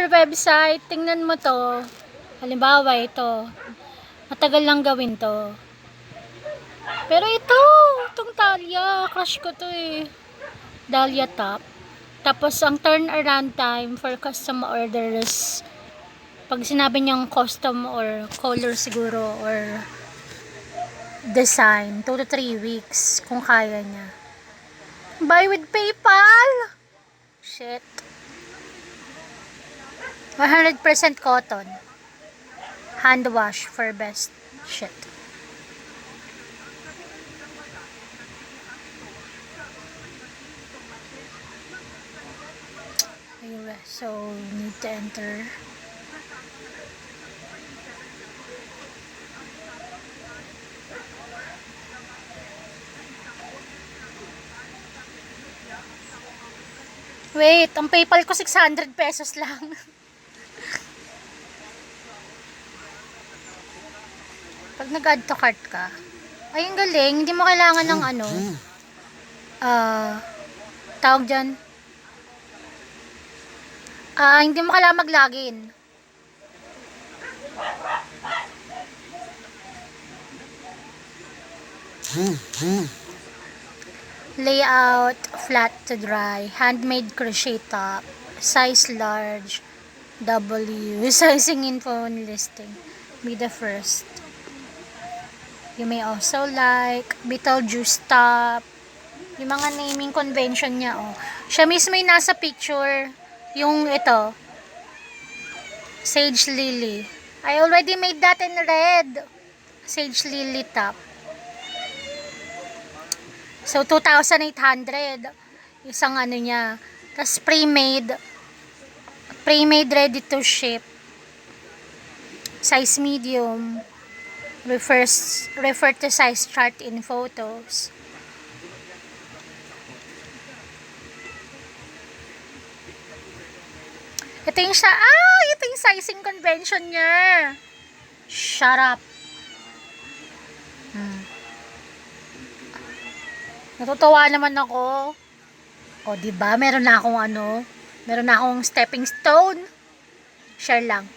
website, tingnan mo to. Halimbawa, ito. Matagal lang gawin to. Pero itong Dahlia, crush ko to eh. Dahlia top. Tapos, ang turnaround time for custom orders, pag sinabi niyang custom or color siguro, or design, 2 to 3 weeks, kung kaya niya. Buy with PayPal! Shit. 100% cotton. Hand wash for best. Shit. Anyway, so need to enter. Wait, ang PayPal ko 600 pesos lang. Pag nag-add to cart ka, ay ang galing, hindi mo kailangan ng ano, tawag dyan, hindi mo kailangan mag-login. Layout, flat to dry, handmade crochet top, size large, W, sizing info and listing, be the first. You may also like Beetlejuice top, yung mga naming convention niya, oh. Siya mismo yung nasa picture, yung ito, Sage Lily. I already made that in red. Sage Lily top. So, 2,800. Isang ano niya. Tapos, pre-made ready to ship. Size medium. Refer to size chart in photos. Ito yung ito yung sizing convention niya. Shut up. Natutuwa naman ako. O, diba? Meron na akong stepping stone. Share lang.